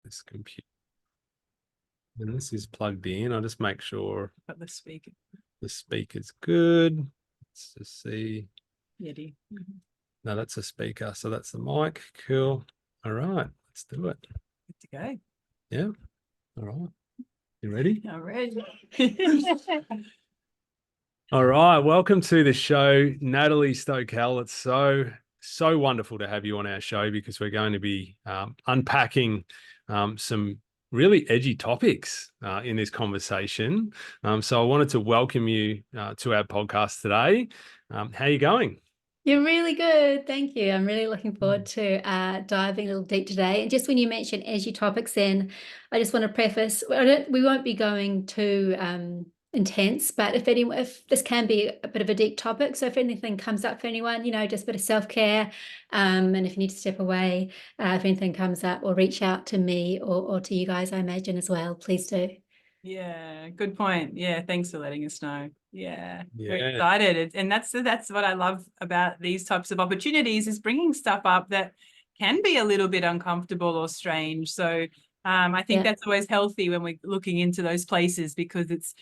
this computer. And this is plugged in. I'll just make sure Got the speaker. the speaker's good. Let's just see. Yeti. No, that's a speaker. So that's the mic. Cool. All right, let's do it. Good to go. Yeah. All right. You ready? All right. All right. Welcome to the show, Natalie Stokell. It's so wonderful to have you on our show because we're going to be unpacking some really edgy topics in this conversation. So I wanted to welcome you to our podcast today. How are you going? You're really good. Thank you. I'm really looking forward to diving a little deep today. And just when you mentioned edgy topics, then I just want to preface, we won't be going too intense, but if this can be a bit of a deep topic, so if anything comes up for anyone, just a bit of self-care, and if you need to step away, if anything comes up, or reach out to me or to you guys, I imagine as well, please do. Yeah, good point. Yeah, thanks for letting us know. Yeah, we're Yeah. excited. And that's what I love about these types of opportunities, is bringing stuff up that can be a little bit uncomfortable or strange. So I think that's always healthy when we're looking into those places, because it's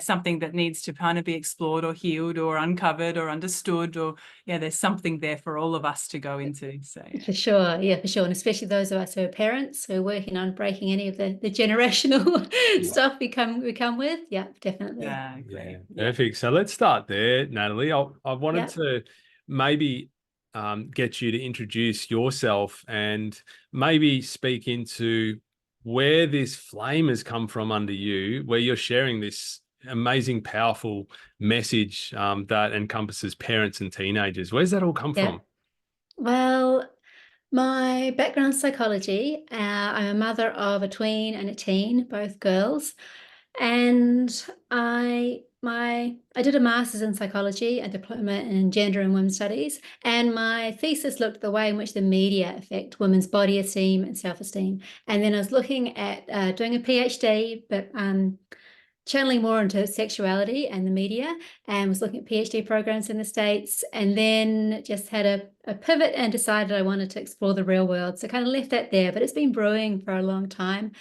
something that needs to kind of be explored or healed or uncovered or understood, or there's something there for all of us to go into. So for sure, and especially those of us who are parents who are working on breaking any of the generational stuff we come with. Yeah, definitely. yeah, great. Perfect. So let's start there, Natalie. I wanted to maybe get you to introduce yourself and maybe speak into where this flame has come from under you, where you're sharing this amazing, powerful message that encompasses parents and teenagers. Where's that all come from? Well, my background is psychology. I'm a mother of a tween and a teen, both girls. And I did a master's in psychology, a diploma in gender and women's studies, and my thesis looked at the way in which the media affect women's body esteem and self-esteem. And then I was looking at doing a PhD, but channeling more into sexuality and the media, and was looking at PhD programs in the States, and then just had a pivot and decided I wanted to explore the real world. So kind of left that there, but it's been brewing for a long time.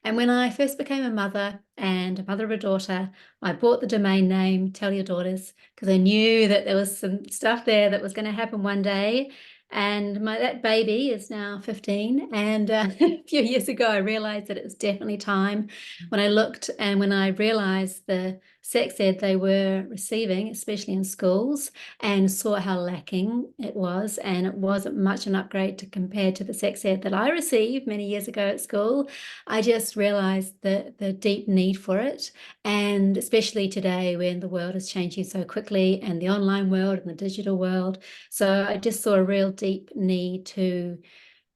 And when I first became a mother and a mother of a daughter, I bought the domain name Tell Your Daughters, because I knew that there was some stuff there that was going to happen one day. And that baby is now 15. And a few years ago, I realized that it was definitely time. When I looked and when I realized the sex ed they were receiving, especially in schools, and saw how lacking it was, and it wasn't much an upgrade compared to the sex ed that I received many years ago at school, I just realized the deep need for it. And especially today when the world is changing so quickly, and the online world and the digital world. So I just saw a real deep need to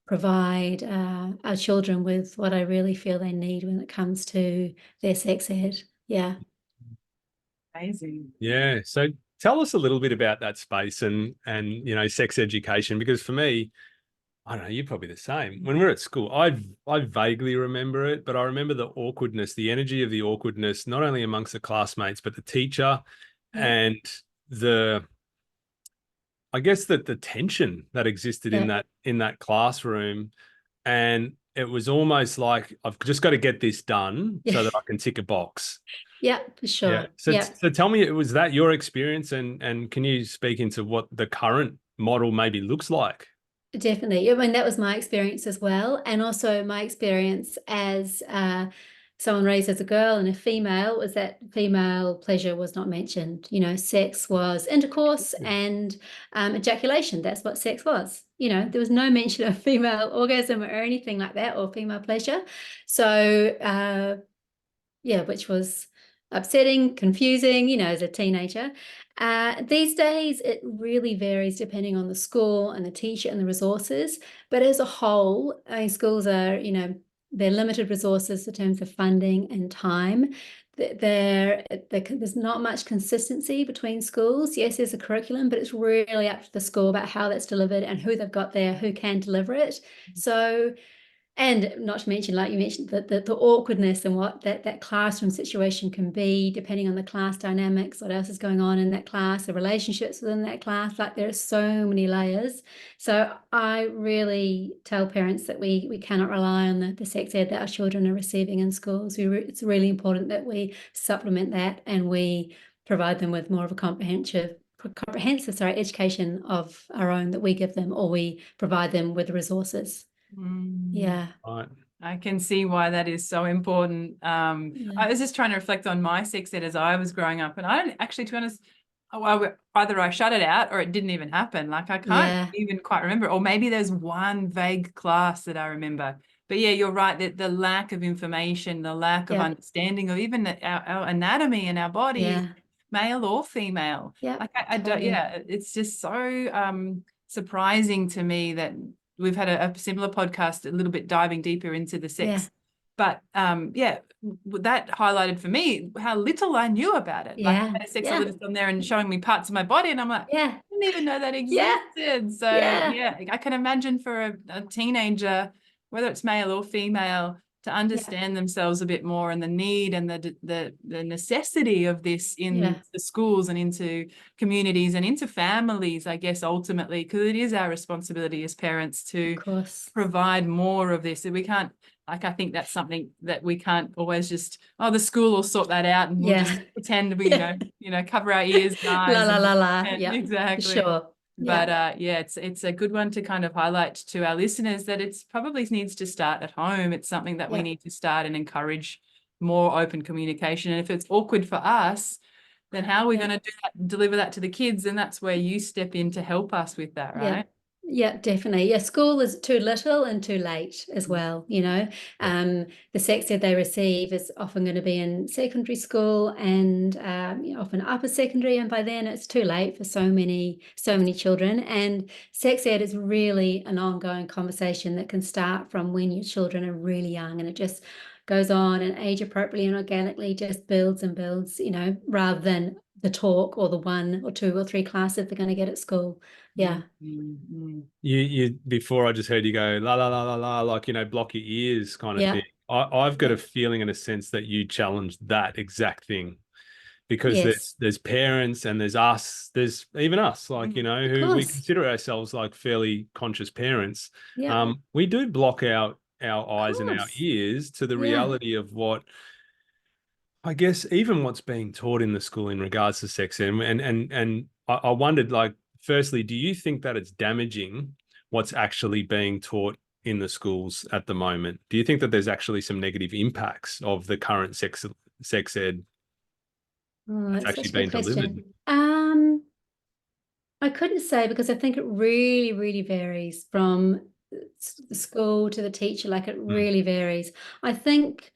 provide our children with what I really feel they need when it comes to their sex ed. Yeah. Amazing. Yeah. So tell us a little bit about that space and sex education, because for me, I don't know, you're probably the same. When we were at school, I vaguely remember it, but I remember the awkwardness, the energy of the awkwardness, not only amongst the classmates, but the teacher and I guess that the tension that existed in that classroom. And it was almost like, I've just got to get this done so that I can tick a box. Yeah, for sure. Yeah. So tell me, was that your experience, and can you speak into what the current model maybe looks like? Definitely. I mean, that was my experience as well. And also my experience as someone raised as a girl and a female was that female pleasure was not mentioned. Sex was intercourse and ejaculation. That's what sex was. There was no mention of female orgasm or anything like that, or female pleasure. So, which was upsetting, confusing, as a teenager. These days, it really varies depending on the school and the teacher and the resources. But as a whole, schools are, they're limited resources in terms of funding and time. There's not much consistency between schools. Yes, there's a curriculum, but it's really up to the school about how that's delivered and who they've got there, who can deliver it. So And not to mention, like you mentioned, the awkwardness and what that classroom situation can be, depending on the class dynamics, what else is going on in that class, the relationships within that class. Like, there are so many layers. So I really tell parents that we cannot rely on the sex ed that our children are receiving in schools. It's really important that we supplement that and we provide them with more of a comprehensive education of our own that we give them, or we provide them with resources. Yeah. Right. I can see why that is so important. Yeah. I was just trying to reflect on my sex ed as I was growing up, and I don't actually, to be honest, either I shut it out or it didn't even happen. Like, I can't even quite remember, or maybe there's one vague class that I remember. But yeah, you're right, that the lack of information, the lack of understanding of even our anatomy and our body, male or female. Like, I don't, it's just so surprising to me that we've had a similar podcast, a little bit diving deeper into the sex. But that highlighted for me how little I knew about it. Like, I had a sexologist on there and showing me parts of my body, and I'm like, I didn't even know that existed. So I can imagine for a teenager, whether it's male or female, to understand themselves a bit more, and the need and the necessity of this in the schools and into communities and into families, I guess, ultimately, because it is our responsibility as parents to provide more of this. And we can't, like, I think that's something that we can't always just, the school will sort that out, and we'll just pretend we, cover our ears and eyes. Exactly. Sure. But it's a good one to kind of highlight to our listeners, that it's probably needs to start at home. It's something that we need to start and encourage more open communication. And if it's awkward for us, then how are we going to deliver that to the kids? And that's where you step in to help us with that, right? Yeah, definitely. Yeah, school is too little and too late as well, The sex ed they receive is often going to be in secondary school and often upper secondary, and by then it's too late for so many children. And sex ed is really an ongoing conversation that can start from when your children are really young, and it just goes on and age appropriately and organically just builds and builds, rather than the talk or the 1 or 2 or 3 classes they're going to get at school. You before I just heard you go la la la la la, like, block your ears kind of thing. I've got a feeling and a sense that you challenged that exact thing, because there's parents and there's us, there's even us, like, who we consider ourselves like fairly conscious parents. We do block our eyes and our ears to the reality of what, I guess, even what's being taught in the school in regards to sex. And I wondered, like, firstly, do you think that it's damaging what's actually being taught in the schools at the moment? Do you think that there's actually some negative impacts of the current sex ed that's actually being delivered? I couldn't say, because I think it really, really varies from the school to the teacher. Like, it really varies. I think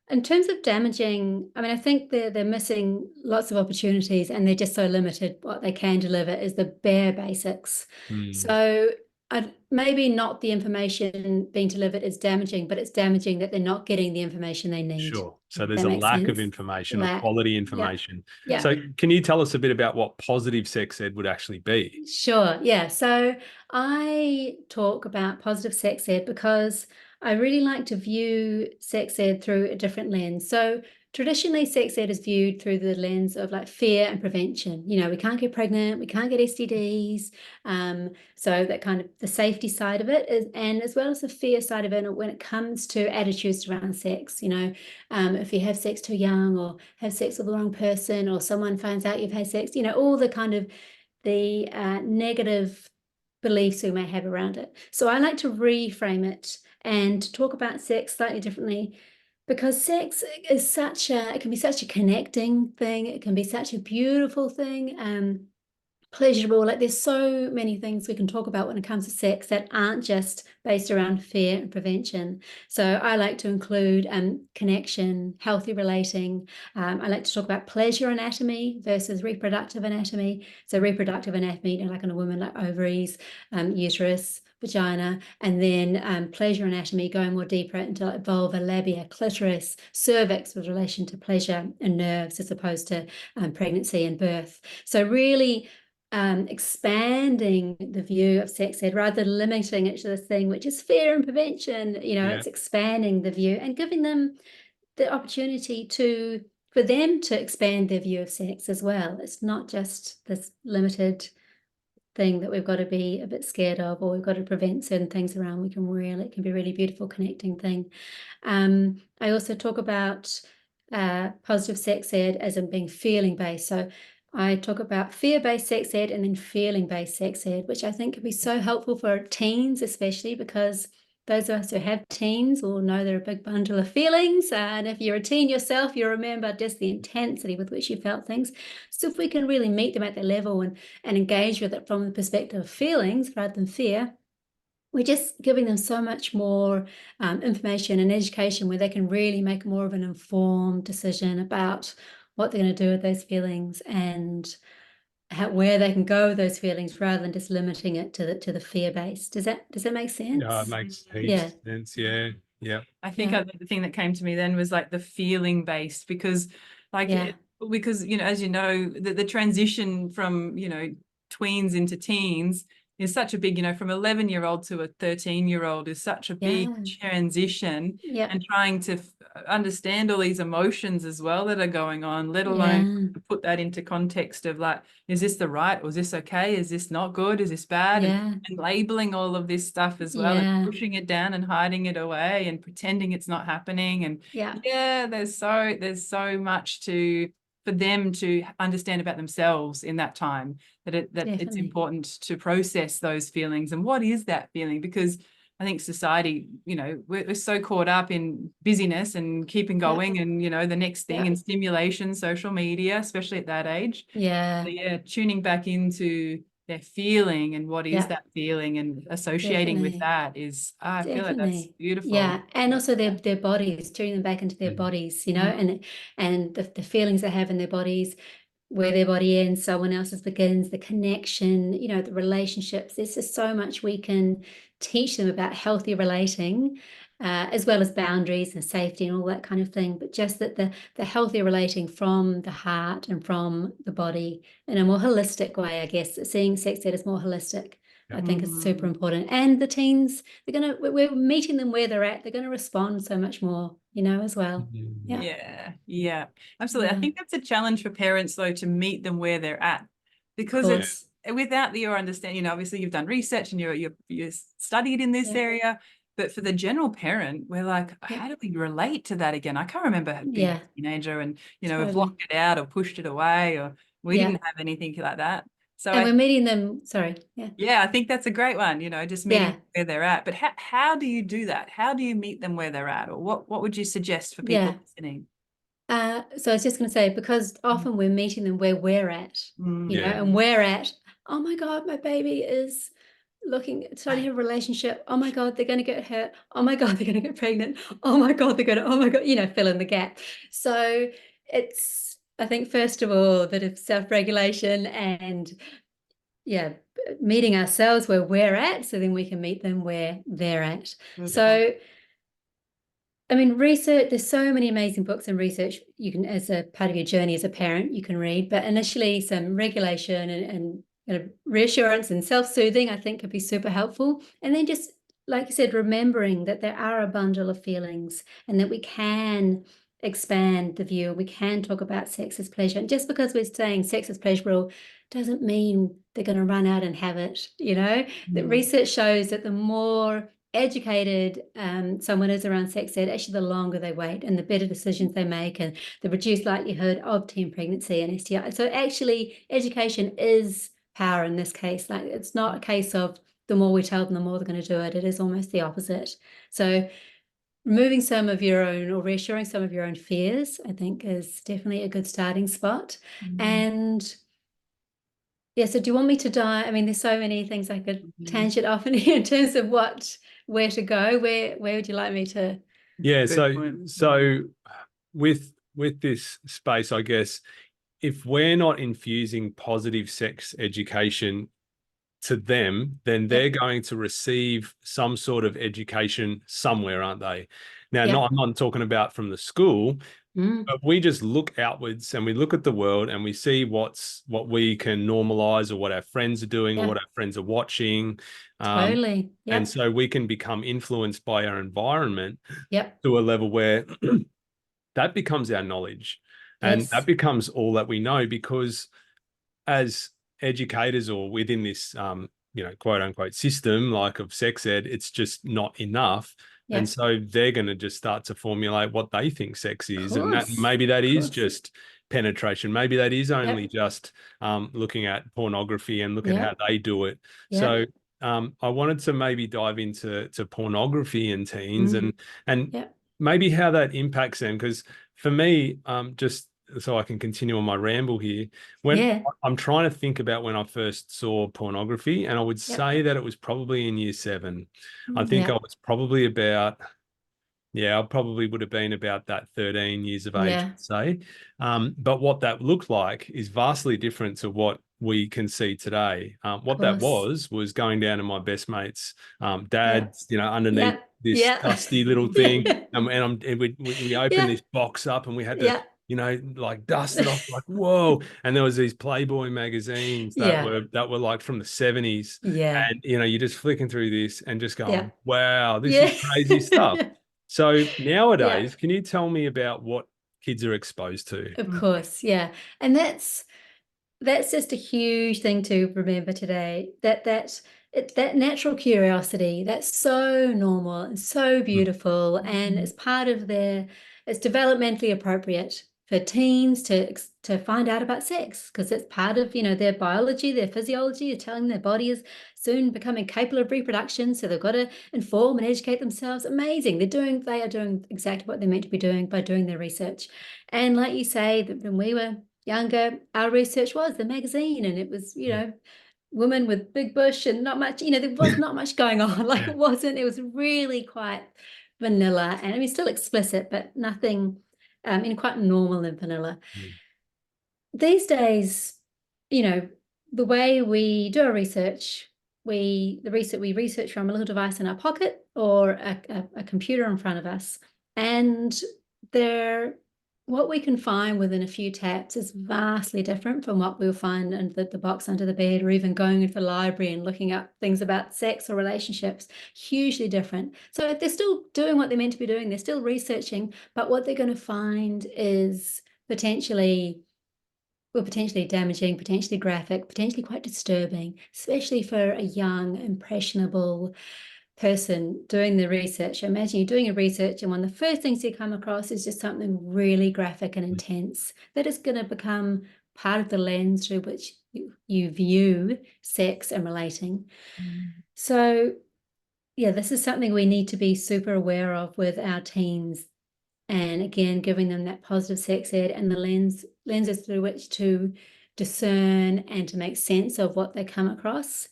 in terms of damaging, I mean, I think they're missing lots of opportunities, and they're just so limited. What they can deliver is the bare basics. So maybe not the information being delivered is damaging, but it's damaging that they're not getting the information they need. Sure. So there's a lack of information, or quality information. Yeah. So can you tell us a bit about what positive sex ed would actually be? Sure. Yeah. So I talk about positive sex ed because I really like to view sex ed through a different lens. So traditionally, sex ed is viewed through the lens of like fear and prevention. We can't get pregnant, we can't get STDs. So that kind of the safety side of it is, and as well as the fear side of it when it comes to attitudes around sex. If you have sex too young, or have sex with the wrong person, or someone finds out you've had sex, all the kind of the negative beliefs we may have around it. So I like to reframe it and talk about sex slightly differently, because sex is it can be such a connecting thing. It can be such a beautiful thing, pleasurable. Like, there's so many things we can talk about when it comes to sex that aren't just based around fear and prevention. So I like to include connection, healthy relating. I like to talk about pleasure anatomy versus reproductive anatomy. So reproductive anatomy, like in a woman, like ovaries, uterus, vagina, and then pleasure anatomy, going more deeper into like vulva, labia, clitoris, cervix, with relation to pleasure and nerves, as opposed to pregnancy and birth. So really expanding the view of sex ed rather than limiting it to this thing which is fear and prevention. It's expanding the view and giving them the opportunity for them to expand their view of sex as well. It's not just this limited thing that we've got to be a bit scared of, or we've got to prevent certain things around. It can be a really beautiful connecting thing. I also talk about positive sex ed as in being feeling based. So I talk about fear-based sex ed and then feeling-based sex ed, which I think can be so helpful for teens, especially because those of us who have teens will know they're a big bundle of feelings. And if you're a teen yourself, you remember just the intensity with which you felt things. So if we can really meet them at their level and engage with it from the perspective of feelings rather than fear, we're just giving them so much more information and education where they can really make more of an informed decision about what they're going to do with those feelings and where they can go with those feelings rather than just limiting it to the fear-based. Does that make sense? Yeah, it makes sense. Yeah. I think the thing that came to me then was like the feeling based, because because as you know, the transition from tweens into teens is such a big, from 11-year-old to a 13-year-old is such a big transition, and trying to understand all these emotions as well that are going on, let alone put that into context of like, is this the right, or is this okay? Is this not good? Is this bad? And labeling all of this stuff as well, and pushing it down and hiding it away and pretending it's not happening. And there's so much for them to understand about themselves in that time, that it's important to process those feelings. And what is that feeling? Because I think society, we're so caught up in busyness and keeping going and, the next thing and stimulation, social media, especially at that age. So, tuning back into their feeling and what is that feeling, and associating with that is, I feel like that's beautiful. Yeah, and also their bodies, tuning them back into their bodies, and the feelings they have in their bodies, where their body ends, someone else's begins, the connection, the relationships. There's just so much we can teach them about healthy relating, as well as boundaries and safety and all that kind of thing. But just that the healthy relating from the heart and from the body in a more holistic way, I guess, seeing sex ed as more holistic. I think is super important. And the teens, we're meeting them where they're at. They're going to respond so much more, as well. Yeah, absolutely. I think that's a challenge for parents, though, to meet them where they're at, because it's without your understanding. Obviously you've done research and you studied in this area, but for the general parent, we're like, how do we relate to that again? I can't remember being a teenager and we've locked it out or pushed it away, or we didn't have anything like that. So we're meeting them. I think that's a great one, just meeting where they're at. But how do you do that? How do you meet them where they're at? Or what would you suggest for people listening? So I was just going to say, because often we're meeting them where we're at, and we're at, oh my God, my baby is starting to have a relationship. Oh my God, they're going to get hurt. Oh my God, they're going to get pregnant. Oh my God, oh my God, fill in the gap. So it's, I think, first of all, a bit of self-regulation and meeting ourselves where we're at, so then we can meet them where they're at. So I mean, research, there's so many amazing books and research you can, as a part of your journey as a parent, you can read, but initially some regulation and reassurance and self-soothing, I think, could be super helpful. And then just, like you said, remembering that there are a bundle of feelings and that we can expand the view. We can talk about sex as pleasure. And just because we're saying sex is pleasurable doesn't mean they're going to run out and have it. The research shows that the more educated someone is around sex ed, actually the longer they wait and the better decisions they make and the reduced likelihood of teen pregnancy and STI. So actually education is power in this case. Like, it's not a case of the more we tell them, the more they're going to do it. It is almost the opposite. So removing some of your own, or reassuring some of your own fears, I think, is definitely a good starting spot. And so do you want me to dive? I mean, there's so many things I could tangent off in terms of where to go. Where would you like me to? Yeah. So with this space, I guess, if we're not infusing positive sex education to them, then they're going to receive some sort of education somewhere, aren't they? Now, I'm not talking about from the school, But we just look outwards and we look at the world and we see what we can normalize, or what our friends are doing, or what our friends are watching. Totally. And so we can become influenced by our environment to a level where that becomes our knowledge. And that becomes all that we know, because as educators, or within this, quote unquote system, like of sex ed, it's just not enough. And so they're going to just start to formulate what they think sex is. And that maybe that is just penetration. Maybe that is only just looking at pornography and look at how they do it. So I wanted to maybe dive into pornography in teens, and maybe how that impacts them. Because for me, just so I can continue on my ramble here, when I'm trying to think about when I first saw pornography, and I would say that it was probably in year 7. I think I was probably about, I probably would have been about that 13 years of age, I'd say. But what that looked like is vastly different to what we can see today. What that was going down to my best mate's dad's, underneath this dusty little thing. And we opened this box up, and we had to, like dust it off, like, whoa. And there was these Playboy magazines that were like from the 70s. And, you're just flicking through this and just going, wow, this is crazy stuff. So nowadays, can you tell me about what kids are exposed to? Of course, and that's just a huge thing to remember today. That natural curiosity, that's so normal and so beautiful, and it's part of it's developmentally appropriate for teens to find out about sex, because it's part of their biology, their physiology. They're telling their body is soon becoming capable of reproduction, so they've got to inform and educate themselves. Amazing. They are doing exactly what they're meant to be doing by doing their research. And like you say, that when we were younger, our research was the magazine, and it was women with big bush and not much, there was not much going on. Like it was really quite vanilla, and I mean still explicit, but nothing quite normal and vanilla. These days, the way we do our research, we research from a little device in our pocket or a computer in front of us, and what we can find within a few taps is vastly different from what we'll find in the box under the bed, or even going into the library and looking up things about sex or relationships. Hugely different. So they're still doing what they're meant to be doing. They're still researching, but what they're going to find is potentially damaging, potentially graphic, potentially quite disturbing, especially for a young, impressionable person doing the research. Imagine you're doing a research, and one of the first things you come across is just something really graphic and intense that is going to become part of the lens through which you view sex and relating. So this is something we need to be super aware of with our teens, and again giving them that positive sex ed and the lenses through which to discern and to make sense of what they come across.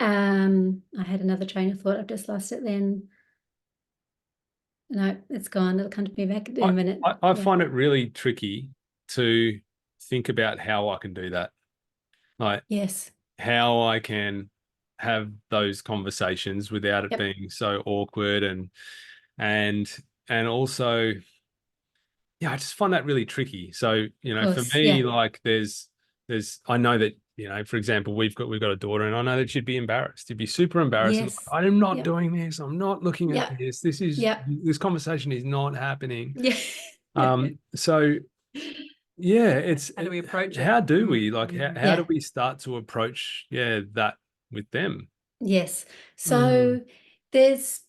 I had another train of thought. I've just lost it then. No, it's gone. It'll come to me back in a minute. I find it really tricky to think about how I can do that. Like, how I can have those conversations without it being so awkward, and also, I just find that really tricky. So, for me, like I know that, for example, we've got a daughter, and I know that she'd be embarrassed. She'd be super embarrassed. Like, I am not doing this. I'm not looking at this. This conversation is not happening. So it's how do we approach it? How do we how do we start to approach that with them? Yes. So there's,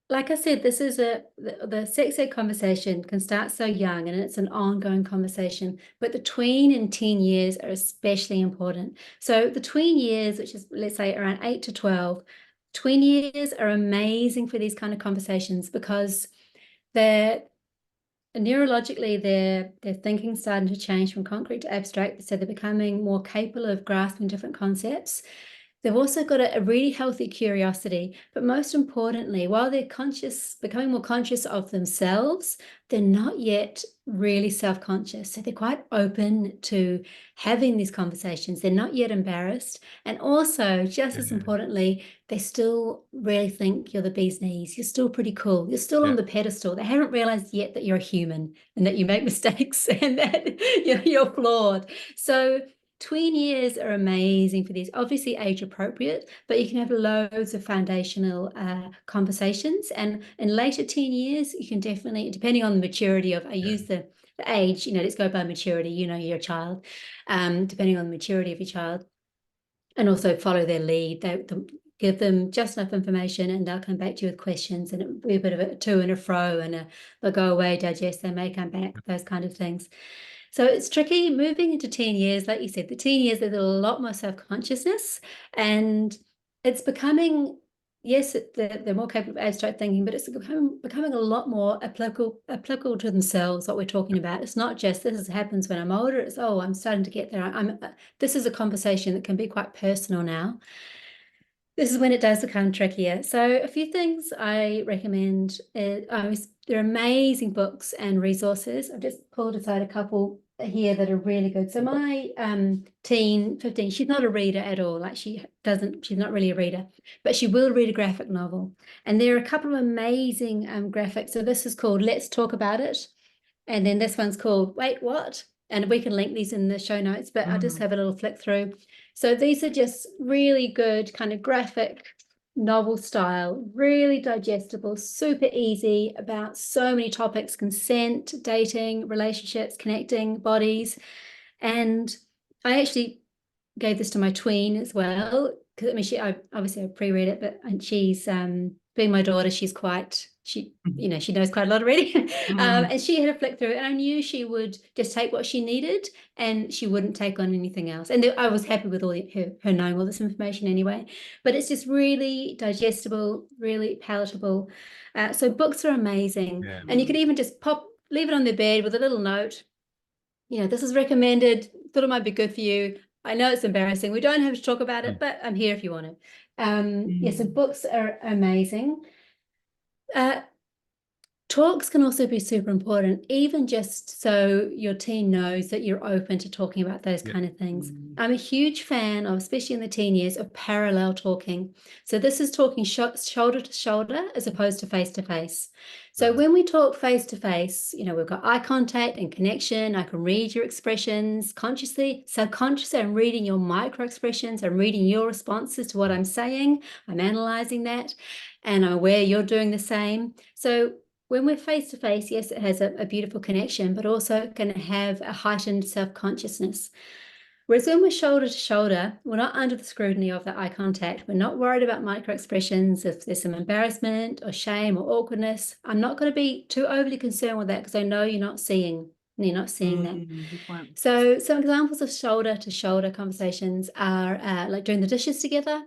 like I said, this is the sex ed conversation can start so young, and it's an ongoing conversation, but the tween and teen years are especially important. So the tween years, which is, let's say, around 8 to 12, tween years are amazing for these kind of conversations, because neurologically their thinking starting to change from concrete to abstract, so they're becoming more capable of grasping different concepts. They've also got a really healthy curiosity, but most importantly, while they're becoming more conscious of themselves, they're not yet really self-conscious. So they're quite open to having these conversations. They're not yet embarrassed. And also, just as importantly, they still really think you're the bee's knees. You're still pretty cool. You're still on the pedestal. They haven't realized yet that you're a human and that you make mistakes and that you're flawed. So tween years are amazing for these, obviously age appropriate, but you can have loads of foundational conversations. And in later teen years, you can definitely, depending on the maturity of, I use the age, let's go by maturity, you're a child, depending on the maturity of your child, and also follow their lead. Give them just enough information and they'll come back to you with questions, and it'll be a bit of a to and a fro, and they'll go away, digest, they may come back, those kind of things. So it's tricky moving into teen years. Like you said, the teen years, there's a lot more self-consciousness, and it's becoming, yes, they're more capable of abstract thinking, but it's becoming a lot more applicable to themselves, what we're talking about. It's not just this happens when I'm older. It's, oh, I'm starting to get there. This is a conversation that can be quite personal now. This is when it does become trickier. So a few things I recommend. There are amazing books and resources. I've just pulled aside a couple here that are really good. So my teen, 15, she's not a reader at all. Like she's not really a reader, but she will read a graphic novel. And there are a couple of amazing graphics. So this is called Let's Talk About It. And then this one's called Wait, What? And we can link these in the show notes, but I'll just have a little flick through. So these are just really good kind of graphic novel style, really digestible, super easy, about so many topics: consent, dating, relationships, connecting, bodies. And I actually gave this to my tween as well, because I mean, I obviously pre-read it, but and she's being my daughter, she knows quite a lot of reading. And she had a flick through it, and I knew she would just take what she needed and she wouldn't take on anything else. And I was happy with her knowing all this information anyway, but it's just really digestible, really palatable. So books are amazing. And you could even just leave it on their bed with a little note. This is recommended, thought it might be good for you. I know it's embarrassing. We don't have to talk about it, but I'm here if you want to. So books are amazing. Talks can also be super important, even just so your teen knows that you're open to talking about those kind of things. I'm a huge fan of, especially in the teen years, of parallel talking. So this is talking shoulder to shoulder as opposed to face to face. So when we talk face to face, we've got eye contact and connection. I can read your expressions consciously, subconsciously. I'm reading your micro expressions. I'm reading your responses to what I'm saying. I'm analyzing that, and I'm aware you're doing the same. So when we're face to face, yes, it has a beautiful connection, but also can have a heightened self-consciousness. Whereas when we're shoulder to shoulder, we're not under the scrutiny of that eye contact. We're not worried about micro expressions. If there's some embarrassment or shame or awkwardness, I'm not going to be too overly concerned with that, because I know you're not seeing that. So some examples of shoulder to shoulder conversations are like doing the dishes together,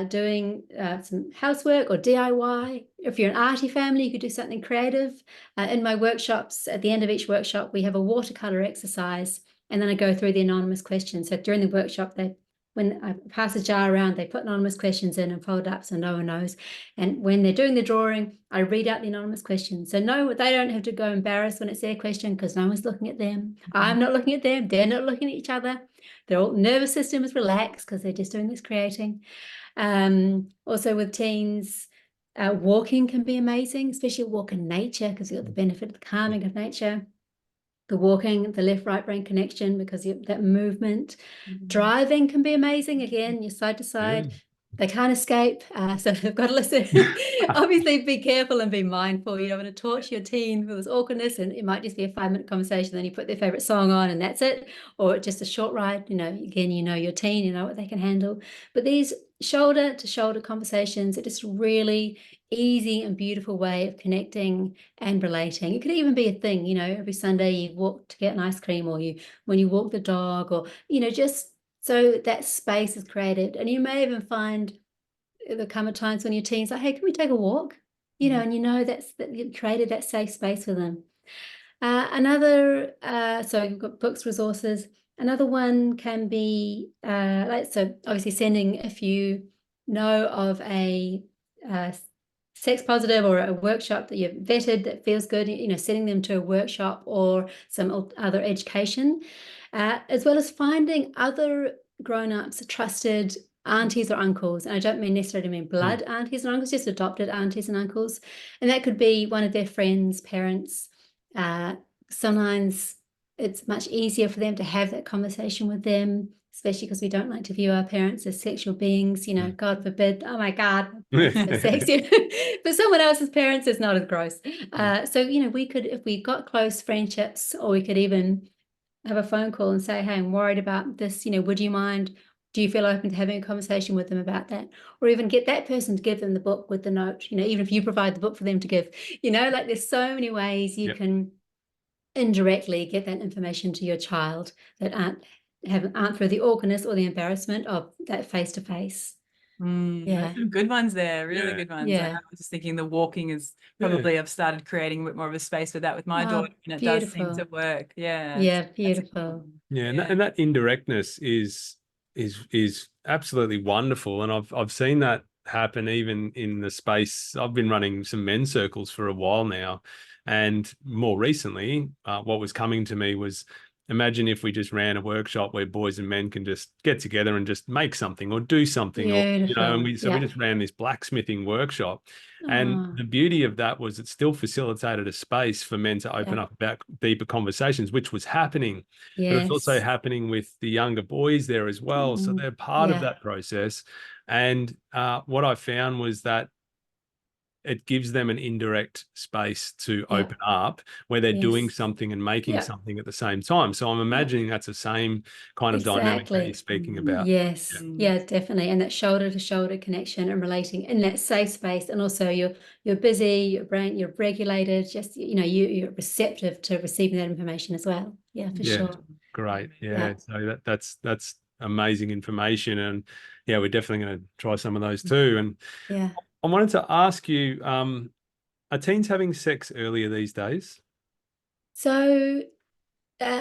doing some housework or DIY. If you're an arty family, you could do something creative. In my workshops, at the end of each workshop, we have a watercolor exercise, and then I go through the anonymous questions. So during the workshop, when I pass a jar around, they put anonymous questions in and fold up so no one knows. And when they're doing the drawing, I read out the anonymous questions. So no, they don't have to go embarrassed when it's their question, because no one's looking at them. I'm not looking at them. They're not looking at each other. Their nervous system is relaxed because they're just doing this creating. Also with teens, walking can be amazing, especially a walk in nature, because you've got the benefit of the calming of nature. The walking, the left-right brain connection, because that movement. Driving can be amazing. Again, you're side to side. They can't escape, so they've got to listen. Obviously, be careful and be mindful. You don't want to torture your teen with this awkwardness, and it might just be a 5-minute conversation. Then you put their favorite song on, and that's it. Or just a short ride. Again, your teen, you know what they can handle. But these shoulder to shoulder conversations are just really easy and beautiful way of connecting and relating. It could even be a thing, every Sunday you walk to get an ice cream, or when you walk the dog, or just so that space is created. And you may even find there come at times when your teen's like, hey, can we take a walk? And that you've created that safe space for them. So you've got books, resources. Another one can be so obviously sending, if you know of a sex positive or a workshop that you've vetted that feels good, sending them to a workshop or some other education, as well as finding other grown-ups, trusted aunties or uncles. And I don't necessarily mean blood aunties and uncles, just adopted aunties and uncles. And that could be one of their friends, parents. Sometimes it's much easier for them to have that conversation with them, especially because we don't like to view our parents as sexual beings, God forbid. Oh my God, that's so sexy. But someone else's parents is not as gross. So, we could, if we got close friendships, or we could even have a phone call and say, hey, I'm worried about this, would you mind? Do you feel open to having a conversation with them about that? Or even get that person to give them the book with the note, even if you provide the book for them to give, like there's so many ways you can indirectly get that information to your child that aren't through the awkwardness or the embarrassment of that face-to-face. There's some good ones there, really good ones. Yeah. I was just thinking the walking is probably, I've started creating a bit more of a space for that with my daughter, and it does seem to work. Beautiful. And that indirectness is absolutely wonderful, and I've seen that happen even in the space. I've been running some men's circles for a while now, and more recently what was coming to me was, imagine if we just ran a workshop where boys and men can just get together and just make something or do something. Beautiful. Or, and we just ran this blacksmithing workshop. And the beauty of that was it still facilitated a space for men to open up about deeper conversations, which was happening. But it's also happening with the younger boys there as well. So they're part of that process. And what I found was that it gives them an indirect space to open up where they're doing something and making something at the same time. So I'm imagining that's the same kind of dynamic that you're speaking about. Yes, definitely. And that shoulder to shoulder connection and relating in that safe space. And also you're busy, your brain, you're regulated, just, you're receptive to receiving that information as well. Yeah, for sure. Great. So that's amazing information. And we're definitely going to try some of those too. And I wanted to ask you, are teens having sex earlier these days? So there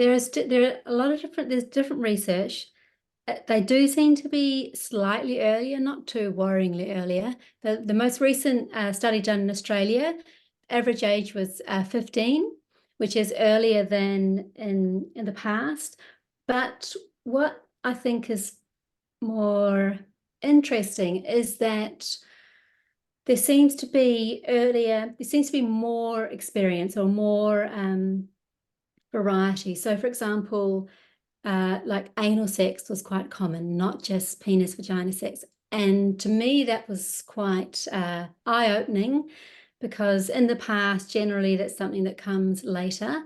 are a lot of there's different research. They do seem to be slightly earlier, not too worryingly earlier. The most recent study done in Australia, average age was 15, which is earlier than in the past. But what I think is more interesting is that there seems to be more experience or more variety. So, for example, like anal sex was quite common, not just penis vagina sex. And to me, that was quite eye-opening, because in the past, generally, that's something that comes later.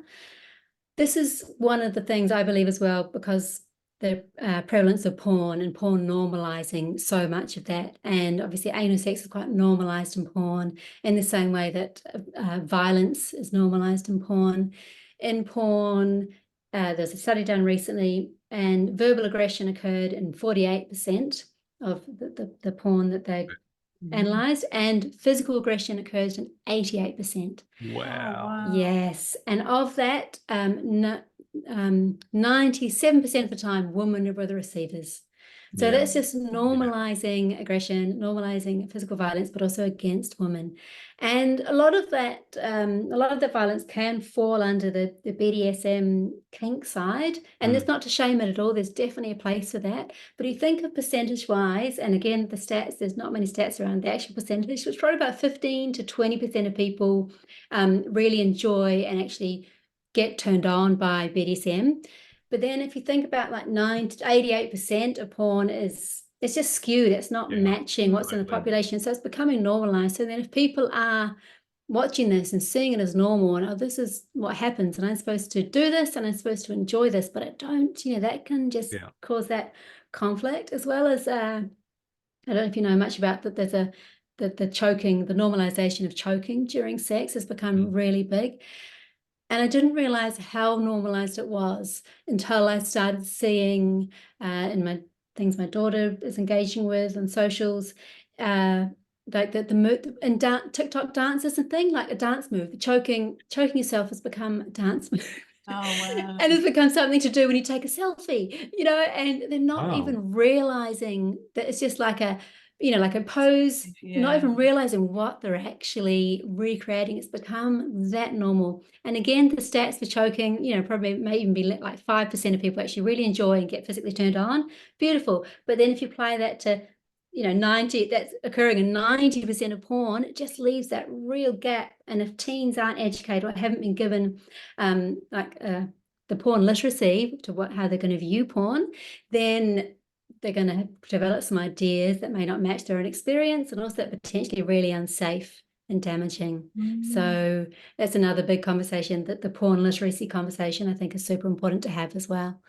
This is one of the things I believe as well, because the prevalence of porn and porn normalizing so much of that. And obviously anal sex is quite normalized in porn, in the same way that violence is normalized in porn. In porn, there's a study done recently, and verbal aggression occurred in 48% of the porn that they analyzed, and physical aggression occurs in 88%. Wow. Yes. And of that, 97% of the time, women were the receivers. So that's just normalizing aggression, normalizing physical violence, but also against women. And a lot of that violence can fall under the BDSM kink side. And it's not to shame it at all. There's definitely a place for that. But you think of percentage-wise, and again, the stats, there's not many stats around the actual percentage, which probably about 15 to 20% of people really enjoy and actually get turned on by BDSM. But then if you think about like 9 to 88% of porn it's just skewed. It's not matching what's in the population. So it's becoming normalized. So then if people are watching this and seeing it as normal, and this is what happens, and I'm supposed to do this and I'm supposed to enjoy this, but I don't, that can just cause that conflict, as well as I don't know if you know much about that. There's the choking, the normalization of choking during sex has become really big. And I didn't realize how normalized it was until I started seeing in my things my daughter is engaging with on socials, like TikTok dances and things, like a dance move. The choking yourself has become a dance move. Oh, wow. And it's become something to do when you take a selfie, you know, and they're not Wow. even realizing that it's just like a, you know, like a pose, not Yeah. even realizing what they're actually recreating. It's become that normal. And again, the stats for choking, you know, probably may even be like 5% of people actually really enjoy and get physically turned on. Beautiful. But then if you apply that to, you know, 90, that's occurring in 90% of porn, it just leaves that real gap. And if teens aren't educated or haven't been given the porn literacy to how they're going to view porn, then they're going to develop some ideas that may not match their own experience, and also potentially really unsafe and damaging. So that's another big conversation, that the porn literacy conversation, I think, is super important to have as well.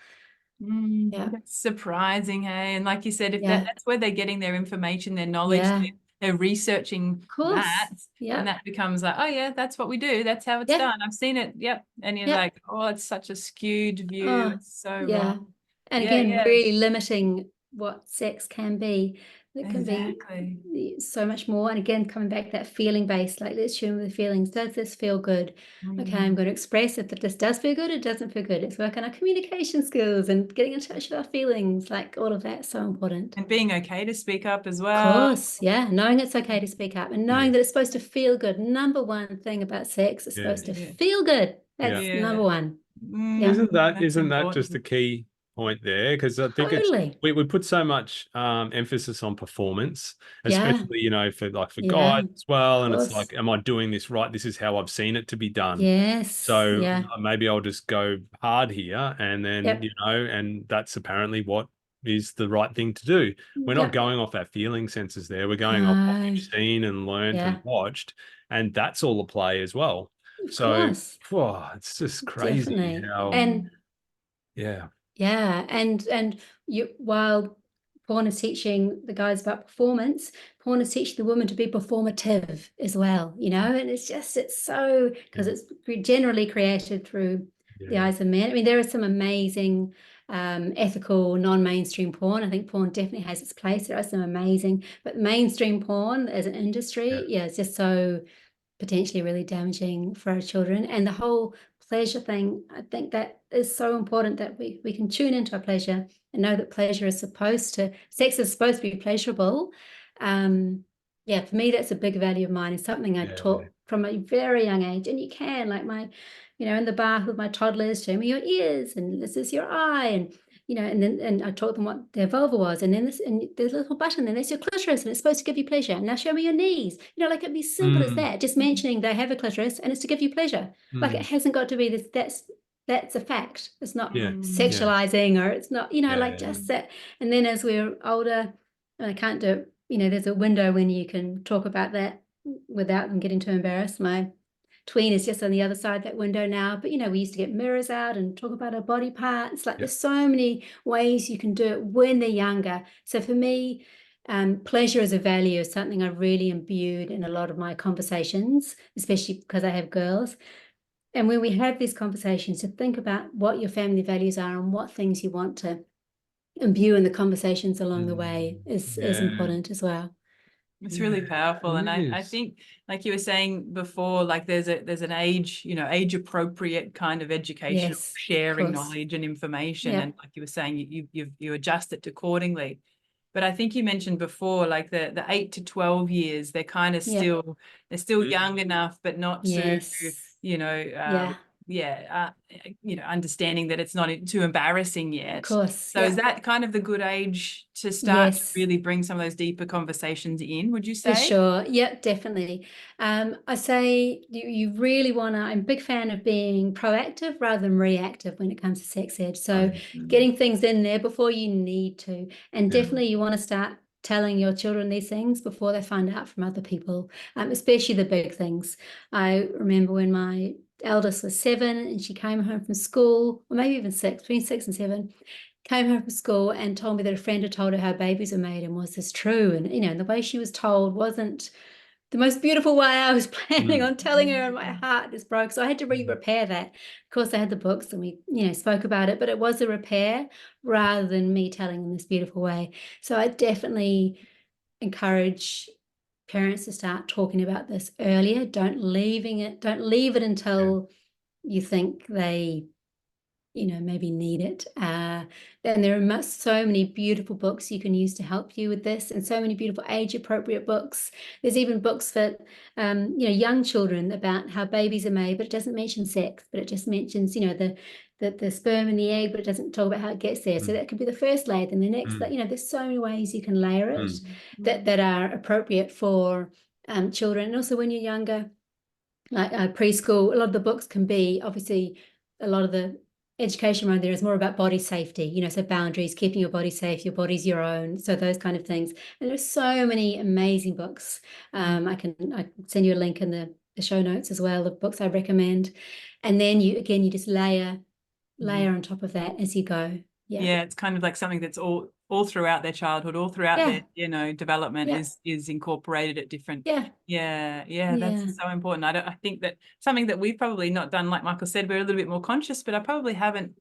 Yeah. That's surprising, hey? And like you said, if Yeah. that's where they're getting their information, their knowledge, Yeah. they're researching Of course. that, Yeah. and that becomes like, oh yeah, that's what we do. That's how it's Yeah. done. I've seen it. Yep. And you're Yeah. like, oh, it's such a skewed view. Oh, It's so yeah. wrong. And Yeah, again, yeah. really limiting what sex can be. It can Exactly. be so much more. And again, coming back to that feeling based, like let's tune with the feelings. Does this feel good? Okay, I'm going to express if this does feel good, it doesn't feel good. Let's work on our communication skills and getting in touch with our feelings. Like all of that's so important. And being okay to speak up as Of well. course, yeah. Knowing it's okay to speak up and knowing that it's supposed to feel good. Number one thing about sex is supposed to feel good. That's number one. Yeah. Isn't that That's just the key point there? Because I think Totally. we put so much emphasis on performance, Yeah. especially, you know, for Yeah. guys as well. And it's course. like, am I doing this right? This is how I've seen it to be done. Yes. So Yeah. maybe I'll just go hard here, and then, Yep. you know, and that's apparently what is the right thing to do. We're not Yep. going off our feeling senses there. We're going off what we've seen and learned Yeah. and watched, and that's all a play as well. Of So, course. it's just crazy Definitely. how, And yeah. yeah, and you, while porn is teaching the guys about performance, porn is teaching the woman to be performative as well, you know, and it's so, because it's generally created through the eyes of men. I mean, there are some amazing ethical non-mainstream porn. I think porn definitely has its place. There are some amazing, but mainstream porn as an industry, yeah, it's just so potentially really damaging for our children. And the whole pleasure thing, I think that is so important, that we can tune into our pleasure and know that sex is supposed to be pleasurable. Yeah, for me, that's a big value of mine, and something I taught from a very young age. And you can, like in the bath with my toddlers, show me your ears, and this is your eye, and and I taught them what their vulva was, and then there's a little button, and that's your clitoris, and it's supposed to give you pleasure. And now show me your knees. Like it'd be simple as that. Just mentioning they have a clitoris and it's to give you pleasure. Like it hasn't got to be this. That's a fact. It's not sexualizing, or it's not, just that. And then as we're older, and I can't do it, there's a window when you can talk about that without them getting too embarrassed. My tween is just on the other side of that window now, but we used to get mirrors out and talk about our body parts. Like there's so many ways you can do it when they're younger. So for me, pleasure as a value is something I've really imbued in a lot of my conversations, especially because I have girls. And when we have these conversations, to think about what your family values are and what things you want to imbue in the conversations along the way is important as well. It's really powerful. And I think, like you were saying before, like there's an age, age appropriate kind of education, sharing knowledge and information. And like you were saying, you adjust it accordingly. But I think you mentioned before, like the 8 to 12 years, they're kind of they're still young enough, but not to, understanding that it's not too embarrassing yet. Of course. So is that kind of the good age to start to really bring some of those deeper conversations in, would you say? For sure. Yep, definitely. I say you really want to, I'm a big fan of being proactive rather than reactive when it comes to sex ed. So getting things in there before you need to. And definitely you want to start telling your children these things before they find out from other people, especially the big things. I remember when my eldest was 7 and she came home from school, or maybe even 6, between 6 and 7, came home from school and told me that a friend had told her how babies are made, and was this true? And the way she was told wasn't the most beautiful way I was planning on telling her, and my heart just broke. So I had to repair that. Of course, I had the books and we spoke about it, but it was a repair rather than me telling in this beautiful way. So I definitely encourage parents to start talking about this earlier. Don't leave it until you think they maybe need it. Then there are so many beautiful books you can use to help you with this, and so many beautiful age-appropriate books. There's even books for young children about how babies are made, but it doesn't mention sex, but it just mentions the sperm and the egg, but it doesn't talk about how it gets there. So that could be the first layer, then the next, there's so many ways you can layer it that are appropriate for children. And also when you're younger, like preschool, a lot of the books can be, obviously, a lot of the education around there is more about body safety, so boundaries, keeping your body safe, your body's your own, so those kind of things. And there's so many amazing books. I can send you a link in the show notes as well, the books I recommend. And then you just layer on top of that as you go. Yeah, it's kind of like something that's all throughout their childhood, all throughout their development is incorporated at different. That's so important. I think that something that we've probably not done, like Michael said, we're a little bit more conscious, but I probably haven't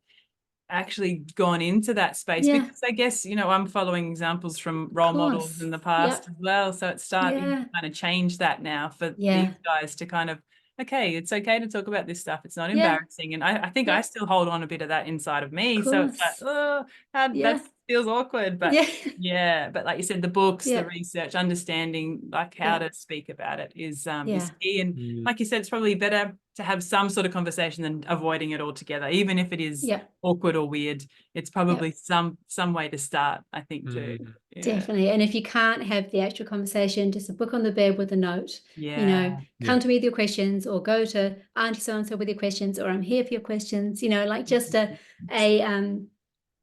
actually gone into that space because I guess I'm following examples from role models in the past as well, so it's starting to kind of change that now for these guys to kind of, okay, it's okay to talk about this stuff, it's not embarrassing. And I think I still hold on a bit of that inside of me, so it's like, that feels awkward, but but like you said, the books, the research, understanding like how to speak about it is key. And like you said, it's probably better to have some sort of conversation than avoiding it altogether, even if it is awkward or weird. It's probably some way to start, I think, too. Definitely. And if you can't have the actual conversation, just a book on the bed with a note, come to me with your questions, or go to Auntie so-and-so with your questions, or I'm here for your questions, like just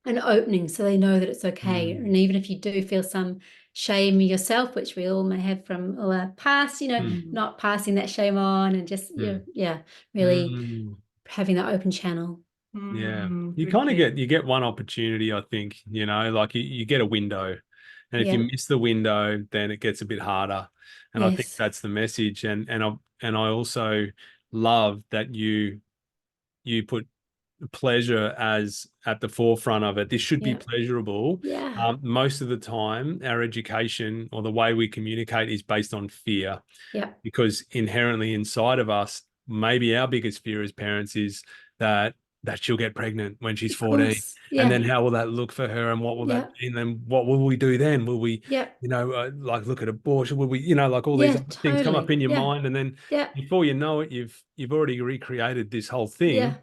an opening, so they know that it's okay. And even if you do feel some shame yourself, which we all may have from our past, not passing that shame on, and just really having that open channel. You kind of get one opportunity, I think, like you get a window, and if you miss the window, then it gets a bit harder. And I think that's the message. And I also love that you put pleasure as at the forefront of it. This should be pleasurable. Most of the time, our education or the way we communicate is based on fear, because inherently inside of us, maybe our biggest fear as parents is that she'll get pregnant when she's 14, and then how will that look for her, and what will that mean, and what will we do then? Will we like look at abortion? Will we like all these things come up in your mind, and then before you know it, you've already recreated this whole thing.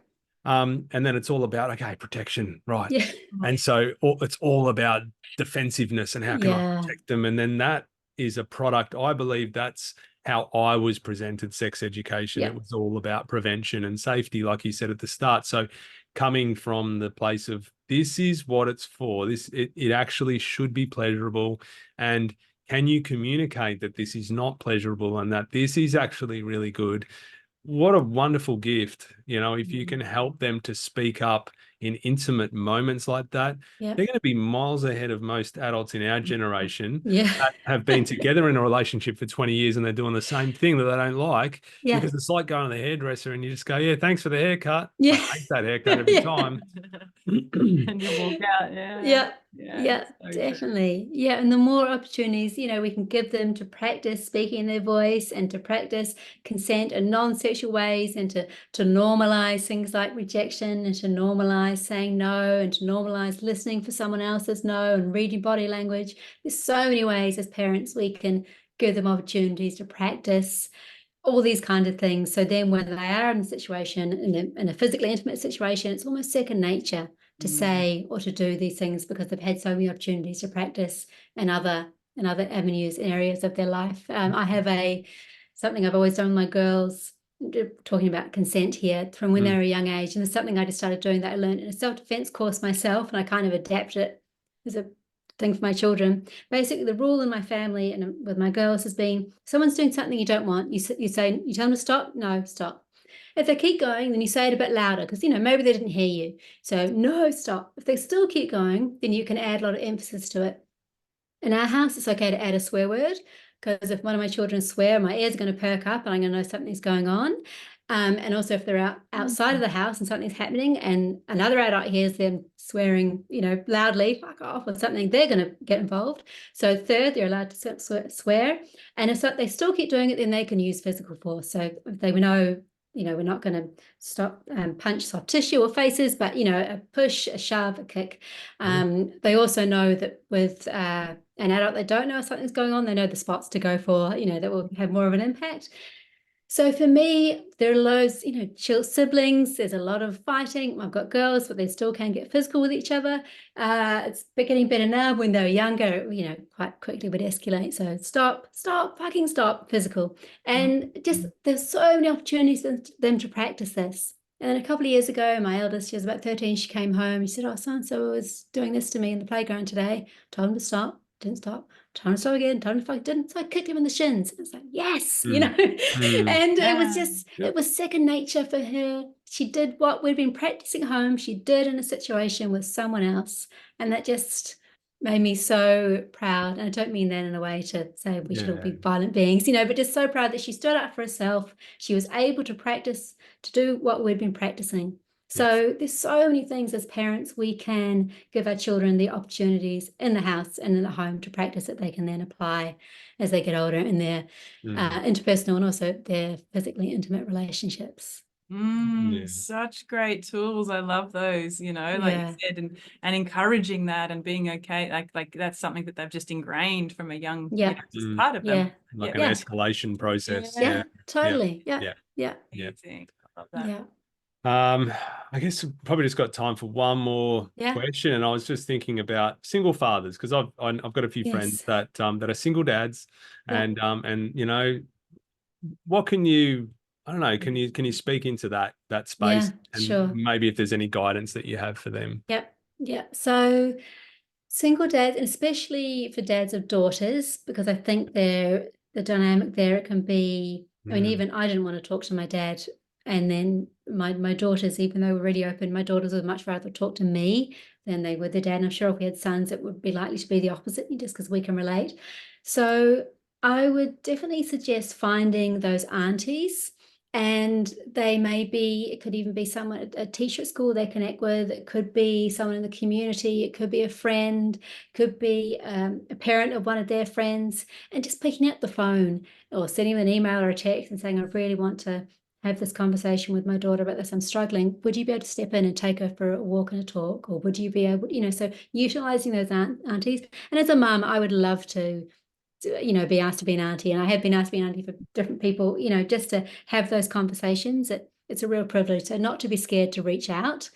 And then it's all about, okay, protection, right? And so it's all about defensiveness and how can I protect them? And then that is a product. I believe that's how I was presented sex education. It was all about prevention and safety, like you said at the start. So coming from the place of this is what it's for, it actually should be pleasurable. And can you communicate that this is not pleasurable and that this is actually really good? What a wonderful gift, if you can help them to speak up in intimate moments like that. They're going to be miles ahead of most adults in our generation that have been together in a relationship for 20 years and they're doing the same thing that they don't like, because it's like going to the hairdresser and you just go, thanks for the haircut. I hate that haircut every time. And you walk out. So Definitely. True. And the more opportunities, we can give them to practice speaking their voice, and to practice consent in non-sexual ways, and to normalize things like rejection, and to normalize saying no, and to normalize listening for someone else's no, and reading body language. There's so many ways as parents we can give them opportunities to practice all these kind of things. So then when they are in a situation, in a physically intimate situation, it's almost second nature to say or to do these things, because they've had so many opportunities to practice in other avenues and areas of their life. I have something I've always done with my girls, talking about consent here, from when they were a young age, and it's something I just started doing that I learned in a self-defense course myself, and I kind of adapted it as a thing for my children. Basically, the rule in my family and with my girls has been, someone's doing something you don't want, you tell them to stop. No, stop. If they keep going, then you say it a bit louder, because maybe they didn't hear you. So no, stop. If they still keep going, then you can add a lot of emphasis to it. In our house, it's okay to add a swear word, because if one of my children swear, my ears are going to perk up and I'm going to know something's going on. And also if they're outside of the house and something's happening and another adult hears them swearing, loudly, fuck off or something, they're going to get involved. So third, they're allowed to swear. And if they still keep doing it, then they can use physical force. So if they know we're not going to stop punch soft tissue or faces, but a push, a shove, a kick. They also know that with an adult, they don't know if something's going on. They know the spots to go for, that will have more of an impact. So for me, there are loads, siblings. There's a lot of fighting. I've got girls, but they still can get physical with each other. It's getting better now. When they were younger, quite quickly would escalate. So stop, fucking stop, physical. And just there's so many opportunities for them to practice this. And then a couple of years ago, my eldest, she was about 13, she came home. She said, oh, so-and-so was doing this to me in the playground today. Told him to stop, didn't stop. Told him to stop again, told him to fuck, didn't. So I kicked him in the shins. It's like, yes, And it was just, it was second nature for her. She did what we'd been practicing at home. She did in a situation with someone else. And that just made me so proud. And I don't mean that in a way to say we should all be violent beings, but just so proud that she stood up for herself. She was able to practice, to do what we'd been practicing. So there's so many things as parents we can give our children the opportunities in the house and in the home to practice that they can then apply as they get older in their interpersonal and also their physically intimate relationships. Such great tools. I love those, like you said, and encouraging that and being okay. Like that's something that they've just ingrained from a young, just part of them. Like an escalation process. Totally. Yeah. Amazing. I love that. Yeah. I guess we've probably just got time for one more question, and I was just thinking about single fathers, because I've got a few friends that are single dads, and what can you, I don't know, can you speak into that space, and maybe if there's any guidance that you have for them? So single dads, and especially for dads of daughters, because I think the dynamic there, it can be, I mean, even I didn't want to talk to my dad. And then my daughters, even though we're really open, my daughters would much rather talk to me than they would their dad. And I'm sure if we had sons, it would be likely to be the opposite, just because we can relate. So I would definitely suggest finding those aunties. And they may be, it could even be someone, a teacher at school they connect with. It could be someone in the community. It could be a friend, could be a parent of one of their friends, and just picking up the phone or sending them an email or a text and saying, I really want to have this conversation with my daughter about this. I'm struggling. Would you be able to step in and take her for a walk and a talk? Or would you be able, so utilizing those aunties. And as a mum, I would love to be asked to be an auntie. And I have been asked to be an auntie for different people, just to have those conversations. It's a real privilege. So not to be scared to reach out,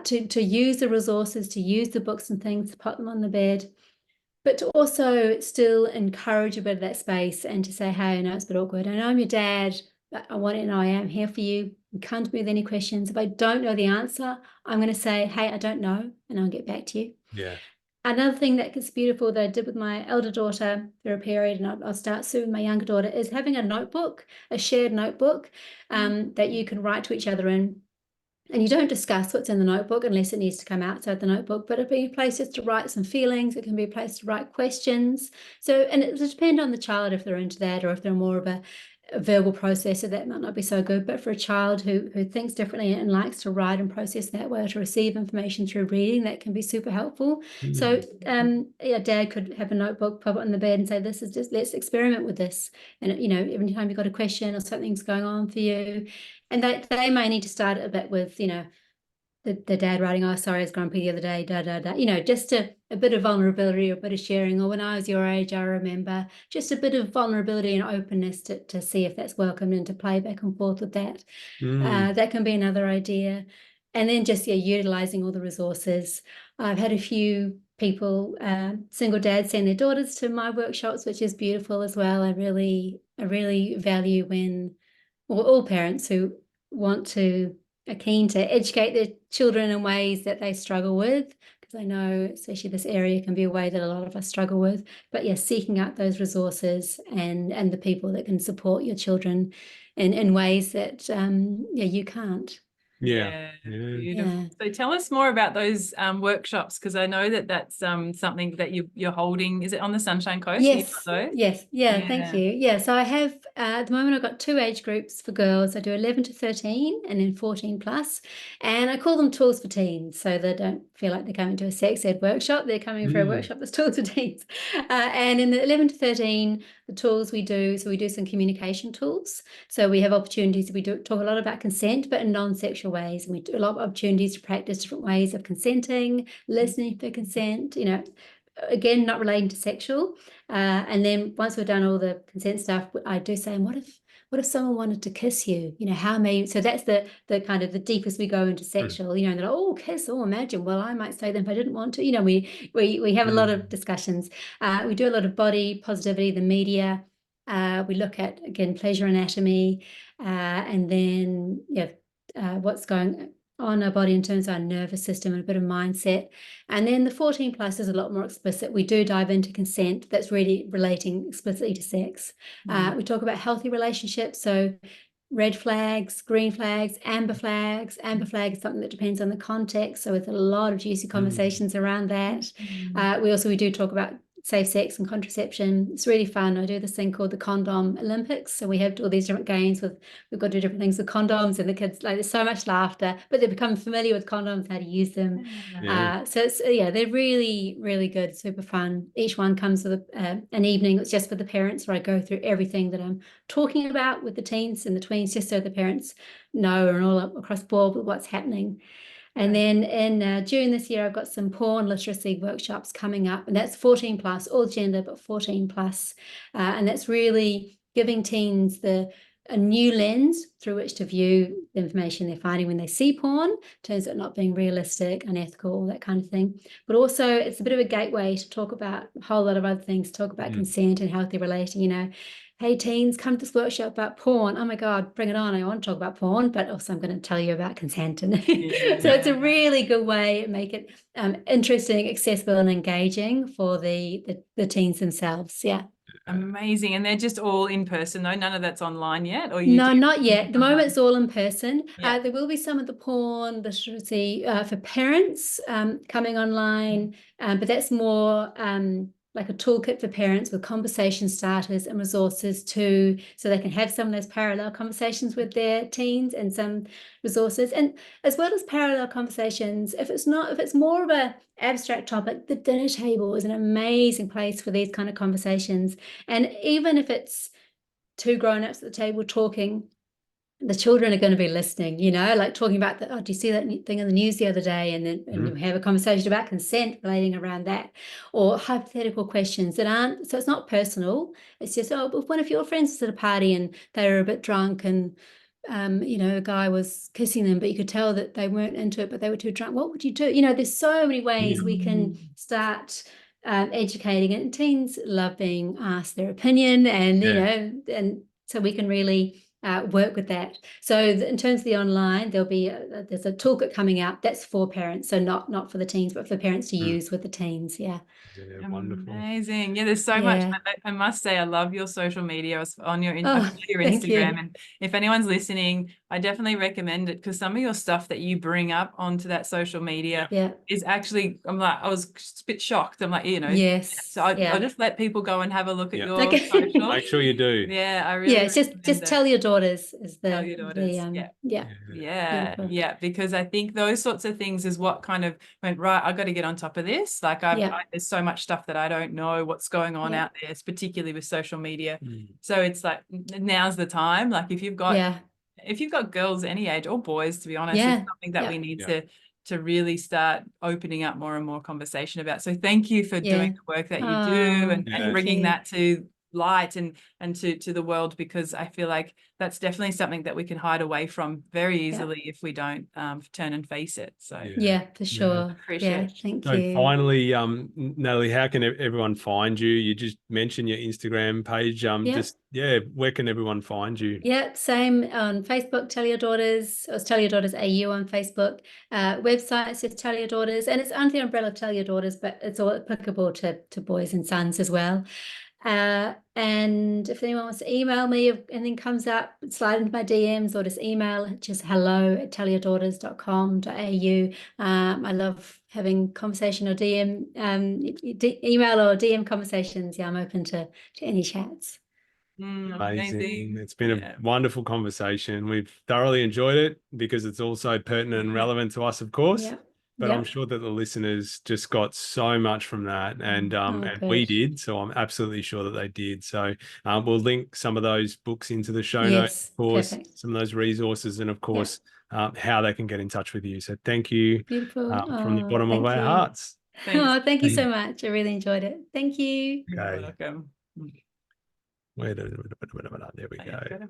to use the resources, to use the books and things, to put them on the bed, but to also still encourage a bit of that space and to say, hey, I know it's a bit awkward. I know I'm your dad, but I want to know I am here for you. You come to me with any questions. If I don't know the answer, I'm going to say, hey, I don't know, and I'll get back to you. Yeah. Another thing that's beautiful that I did with my elder daughter for a period, and I'll start soon with my younger daughter, is having a notebook, a shared notebook that you can write to each other in. And you don't discuss what's in the notebook unless it needs to come outside the notebook, but it'll be a place just to write some feelings. It can be a place to write questions. So, and it will depend on the child if they're into that, or if they're more of a verbal processor, that might not be so good. But for a child who thinks differently and likes to write and process that way, or to receive information through reading, that can be super helpful. So dad could have a notebook, pop it on the bed and say, this is just, let's experiment with this. And every time you've got a question or something's going on for you, and they may need to start a bit with the dad writing, oh, sorry, I was grumpy the other day, just a bit of vulnerability, or a bit of sharing. Or when I was your age, I remember, just a bit of vulnerability and openness to see if that's welcomed, and to play back and forth with that. That can be another idea. And then just utilizing all the resources. I've had a few people, single dads, send their daughters to my workshops, which is beautiful as well. I really value when all parents who are keen to educate their children in ways that they struggle with, because I know especially this area can be a way that a lot of us struggle with. But seeking out those resources and the people that can support your children in ways that you can't. Yeah. Beautiful. Yeah. So tell us more about those workshops, because I know that that's something that you're holding. Is it on the Sunshine Coast? Have you got those? Yes. Yeah, thank Yeah. you. Yeah, so I have at the moment I've got 2 age groups for girls. I do 11 to 13 and then 14 plus. And I call them tools for teens, so they don't feel like they're coming to a sex ed workshop. They're coming for a workshop that's tools for teens. And in the 11 to 13, the tools we do, so we do some communication tools. So we have opportunities, we do talk a lot about consent, but in non-sexual ways. And we do a lot of opportunities to practice different ways of consenting, listening for consent, again, not relating to sexual. And then once we've done all the consent stuff, I do say, what if someone wanted to kiss you? How may, so that's the kind of the deepest we go into sexual, and they're like, oh, kiss, oh, imagine. Well, I might say that if I didn't want to, we have a lot of discussions. We do a lot of body positivity, the media. We look at, again, pleasure anatomy, and then what's going on our body in terms of our nervous system and a bit of mindset. And then the 14 plus is a lot more explicit. We do dive into consent that's really relating explicitly to sex. We talk about healthy relationships, so red flags, green flags, amber flags. Amber flag is something that depends on the context, so with a lot of juicy conversations around that. We do talk about safe sex and contraception. It's really fun. I do this thing called the Condom Olympics. So we have all these different games we've got to do different things with condoms, and the kids, like, there's so much laughter, but they become familiar with condoms, how to use them. So it's, they're really, really good, super fun. Each one comes with an evening. It's just for the parents, where I go through everything that I'm talking about with the teens and the tweens, just so the parents know and all up across the board with what's happening. And then in June this year, I've got some porn literacy workshops coming up, and that's 14 plus, all gender, but 14 plus. And that's really giving teens a new lens through which to view the information they're finding when they see porn, in terms of it not being realistic, unethical, all that kind of thing. But also it's a bit of a gateway to talk about a whole lot of other things, talk about consent and healthy relating, hey, teens, come to this workshop about porn. Oh my God, bring it on. I want to talk about porn, but also I'm going to tell you about consent. And so it's a really good way to make it interesting, accessible, and engaging for the teens themselves. Yeah. Amazing. And they're just all in person, though? None of that's online yet? Or No, not yet. At the moment, it's all in person. Yeah. There will be some of the porn literacy for parents coming online, but that's more like a toolkit for parents with conversation starters and resources too, so they can have some of those parallel conversations with their teens, and some resources. And as well as parallel conversations, if it's more of a abstract topic, the dinner table is an amazing place for these kind of conversations. And even if it's two grown-ups at the table talking, the children are going to be listening, like talking about do you see that thing in the news the other day? And then and we have a conversation about consent relating around that, or hypothetical questions that aren't, so it's not personal. It's just, but one of your friends was at a party and they were a bit drunk, and a guy was kissing them, but you could tell that they weren't into it, but they were too drunk. What would you do? There's so many ways we can start educating, and teens love being asked their opinion, and and so we can really work with that. So in terms of the online, there's a toolkit coming out that's for parents, so not for the teens, but for parents to use with the teens. Wonderful. Amazing. There's so much. I must say, I love your social media. On your Instagram, and if anyone's listening, I definitely recommend it, because some of your stuff that you bring up onto that social media is actually, I was a bit shocked. I'm like, yes. So I'll just let people go and have a look at your social. Make sure you do. I really it's just tell your daughters is the, tell your daughters. Because I think those sorts of things is what kind of went, right, I got to get on top of this. Like there's so much stuff that I don't know what's going on out there, particularly with social media. So it's like, now's the time. Like if you've got girls any age, or boys, to be honest, it's something that we need to really start opening up more and more conversation about. So thank you for doing the work that you do, and bringing that to light and to the world, because I feel like that's definitely something that we can hide away from very easily if we don't turn and face it. So for sure. Appreciate it. Thank so you. Finally, Natalie, how can everyone find you? You just mentioned your Instagram page. Where can everyone find you? Same on Facebook, Tell Your Daughters, or Tell Your Daughters AU on Facebook. Website, it's just Tell Your Daughters, and it's under the umbrella of Tell Your Daughters, but it's all applicable to boys and sons as well. And if anyone wants to email me, if anything comes up, slide into my DMs or just email just hello@tellyourdaughters.com.au. I love having conversation or DM, email or DM conversations. Yeah, I'm open to any chats. Amazing. It's been Yeah. a wonderful conversation. We've thoroughly enjoyed it because it's also pertinent and relevant to us, of course. Yeah. But Yeah. I'm sure that the listeners just got so much from that, and and we good. did. So I'm absolutely sure that they did. So we'll link some of those books into the show notes, Yes, of course, perfect. some of those resources, and of course, how they can get in touch with you. So thank you Beautiful. from the bottom of Thank our you. hearts. Thanks. Oh, thank you so much. I really enjoyed it. Thank you. You're Okay. welcome. There we go.